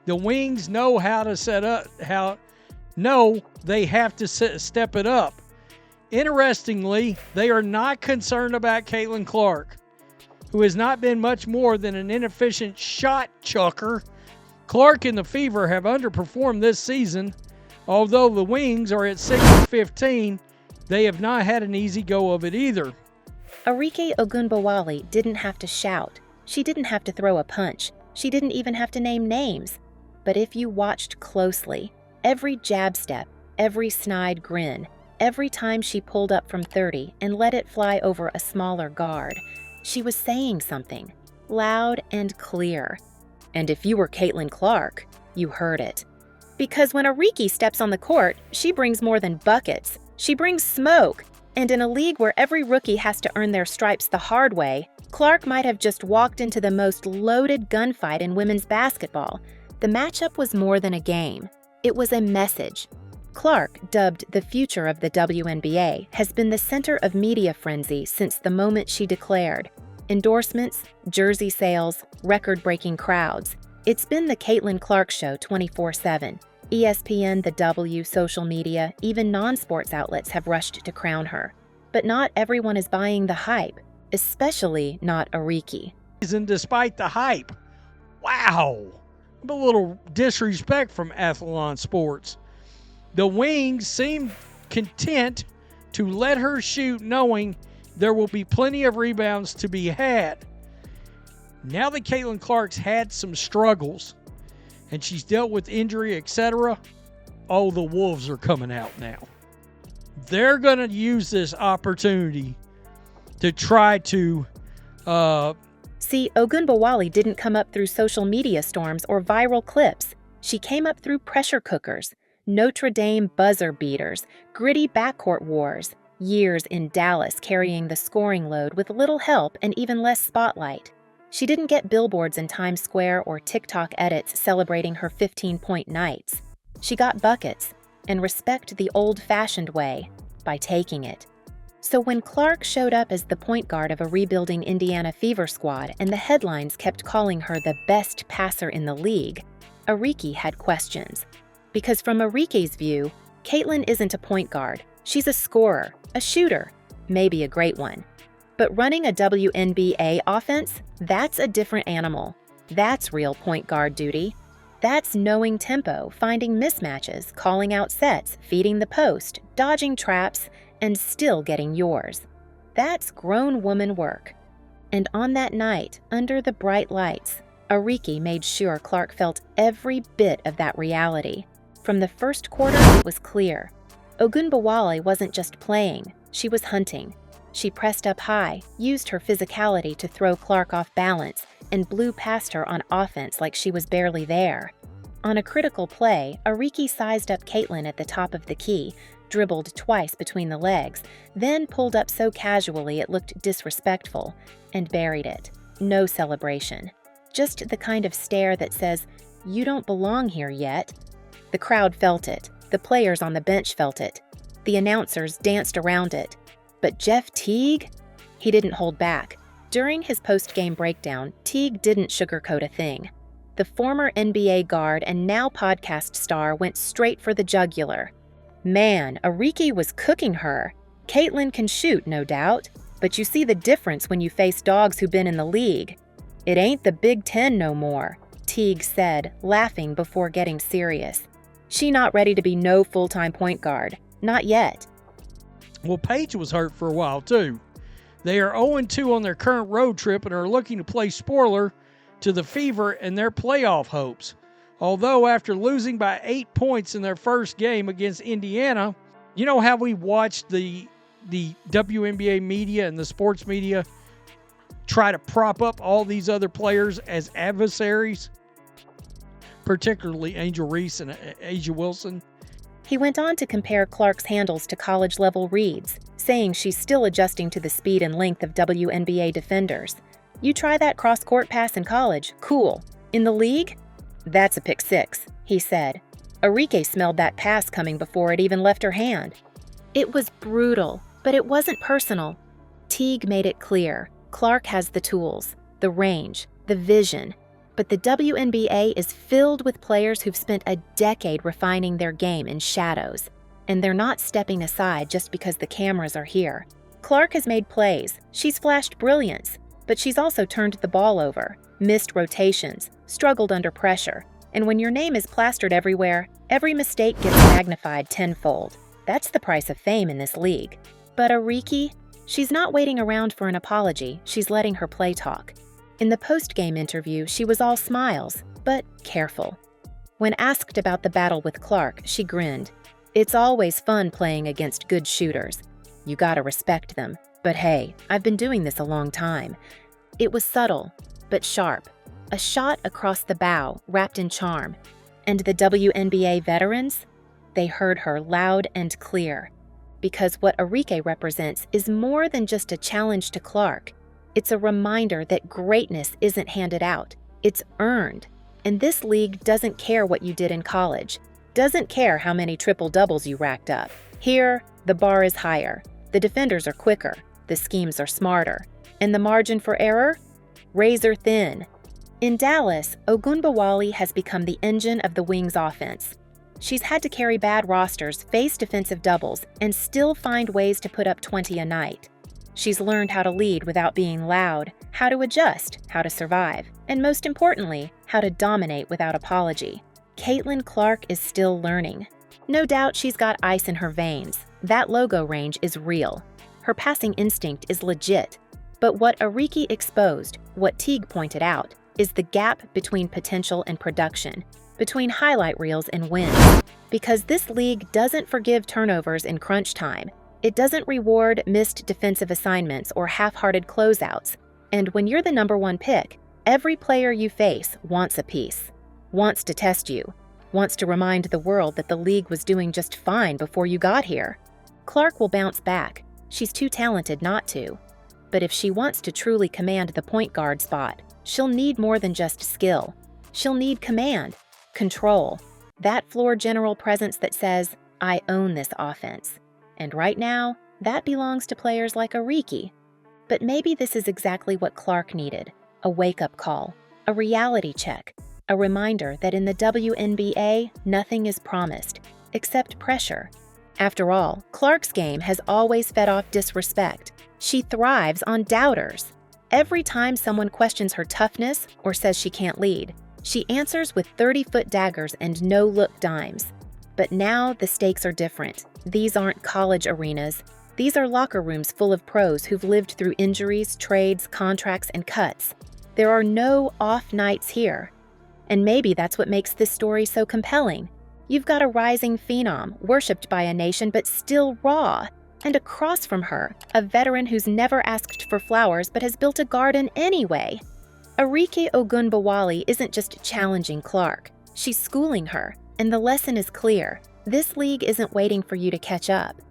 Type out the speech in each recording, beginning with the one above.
The Wings know how to they have to step it up. Interestingly, they are not concerned about Caitlin Clark, who has not been much more than an inefficient shot chucker. Clark and the Fever have underperformed this season. Although the Wings are at 6-15, they have not had an easy go of it either. Arike Ogunbowale didn't have to shout. She didn't have to throw a punch. She didn't even have to name names. But if you watched closely, every jab step, every snide grin, every time she pulled up from 30 and let it fly over a smaller guard, she was saying something, loud and clear. And if you were Caitlin Clark, you heard it. Because when Arike steps on the court, she brings more than buckets. She brings smoke. And in a league where every rookie has to earn their stripes the hard way, Clark might have just walked into the most loaded gunfight in women's basketball. The matchup was more than a game. It was a message. Clark, dubbed the future of the WNBA, has been the center of media frenzy since the moment she declared. Endorsements, jersey sales, record-breaking crowds. It's been the Caitlin Clark Show 24/7. ESPN, The W, social media, even non-sports outlets have rushed to crown her. But not everyone is buying the hype, especially not Arike. And despite the hype, wow, a little disrespect from Athlon Sports. The Wings seem content to let her shoot, knowing there will be plenty of rebounds to be had. Now that Caitlin Clark's had some struggles and she's dealt with injury, etc., oh, the Wolves are coming out now. They're going to use this opportunity to try to... See, Ogunbowale didn't come up through social media storms or viral clips. She came up through pressure cookers, Notre Dame buzzer beaters, gritty backcourt wars, years in Dallas carrying the scoring load with little help and even less spotlight. She didn't get billboards in Times Square or TikTok edits celebrating her 15-point nights. She got buckets and respect the old-fashioned way by taking it. So when Clark showed up as the point guard of a rebuilding Indiana Fever squad and the headlines kept calling her the best passer in the league, Arike had questions. Because from Arike's view, Caitlin isn't a point guard. She's a scorer, a shooter, maybe a great one. But running a WNBA offense, that's a different animal. That's real point guard duty. That's knowing tempo, finding mismatches, calling out sets, feeding the post, dodging traps, and still getting yours. That's grown woman work. And on that night, under the bright lights, Arike made sure Clark felt every bit of that reality. From the first quarter, it was clear. Ogunbowale wasn't just playing, she was hunting. She pressed up high, used her physicality to throw Clark off balance, and blew past her on offense like she was barely there. On a critical play, Arike sized up Caitlin at the top of the key, dribbled twice between the legs, then pulled up so casually it looked disrespectful, and buried it. No celebration. Just the kind of stare that says, "You don't belong here yet." The crowd felt it. The players on the bench felt it. The announcers danced around it. But Jeff Teague? He didn't hold back. During his post-game breakdown, Teague didn't sugarcoat a thing. The former NBA guard and now podcast star went straight for the jugular. Man, Arike was cooking her. Caitlin can shoot, no doubt, but you see the difference when you face dogs who've been in the league. It ain't the Big Ten no more, Teague said, laughing before getting serious. She not ready to be no full-time point guard. Not yet. Well, Paige was hurt for a while, too. They are 0-2 on their current road trip and are looking to play spoiler to the Fever and their playoff hopes. Although after losing by 8 points in their first game against Indiana, you know how we watched the WNBA media and the sports media try to prop up all these other players as adversaries, particularly Angel Reese and Asia Wilson? He went on to compare Clark's handles to college-level reads, saying she's still adjusting to the speed and length of WNBA defenders. You try that cross-court pass in college, cool. In the league? That's a pick six, he said. Arike smelled that pass coming before it even left her hand. It was brutal, but it wasn't personal. Teague made it clear. Clark has the tools, the range, the vision. But the WNBA is filled with players who've spent a decade refining their game in shadows. And they're not stepping aside just because the cameras are here. Clark has made plays, she's flashed brilliance, but she's also turned the ball over, missed rotations, struggled under pressure. And when your name is plastered everywhere, every mistake gets magnified tenfold. That's the price of fame in this league. But Arike, she's not waiting around for an apology, she's letting her play talk. In the post-game interview, she was all smiles, but careful. When asked about the battle with Clark, she grinned. It's always fun playing against good shooters. You gotta respect them. But hey, I've been doing this a long time. It was subtle, but sharp. A shot across the bow, wrapped in charm. And the WNBA veterans? They heard her loud and clear. Because what Arike represents is more than just a challenge to Clark. It's a reminder that greatness isn't handed out. It's earned. And this league doesn't care what you did in college. Doesn't care how many triple-doubles you racked up. Here, the bar is higher. The defenders are quicker. The schemes are smarter. And the margin for error? Razor thin. In Dallas, Ogunbowale has become the engine of the Wings offense. She's had to carry bad rosters, face defensive doubles, and still find ways to put up 20 a night. She's learned how to lead without being loud, how to adjust, how to survive, and most importantly, how to dominate without apology. Caitlin Clark is still learning. No doubt she's got ice in her veins. That logo range is real. Her passing instinct is legit. But what Arike exposed, what Teague pointed out, is the gap between potential and production, between highlight reels and wins. Because this league doesn't forgive turnovers in crunch time. It doesn't reward missed defensive assignments or half-hearted closeouts. And when you're the #1 pick, every player you face wants a piece, wants to test you, wants to remind the world that the league was doing just fine before you got here. Clark will bounce back. She's too talented not to. But if she wants to truly command the point guard spot, she'll need more than just skill. She'll need command, control, that floor general presence that says, I own this offense. And right now, that belongs to players like Arike. But maybe this is exactly what Clark needed, a wake-up call, a reality check, a reminder that in the WNBA, nothing is promised, except pressure. After all, Clark's game has always fed off disrespect. She thrives on doubters. Every time someone questions her toughness or says she can't lead, she answers with 30-foot daggers and no-look dimes. But now the stakes are different. These aren't college arenas. These are locker rooms full of pros who've lived through injuries, trades, contracts, and cuts. There are no off nights here. And maybe that's what makes this story so compelling. You've got a rising phenom, worshipped by a nation but still raw. And across from her, a veteran who's never asked for flowers but has built a garden anyway. Arike Ogunbowale isn't just challenging Clark. She's schooling her. And the lesson is clear. This league isn't waiting for you to catch up.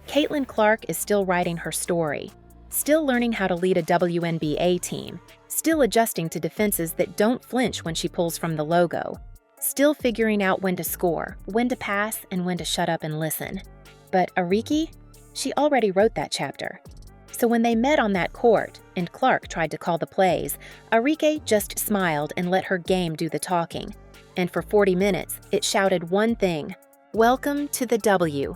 Caitlin Clark is still writing her story, still learning how to lead a WNBA team, still adjusting to defenses that don't flinch when she pulls from the logo, still figuring out when to score, when to pass, and when to shut up and listen. But Arike, she already wrote that chapter. So when they met on that court and Clark tried to call the plays, Arike just smiled and let her game do the talking. And for 40 minutes, it shouted one thing: welcome to the W.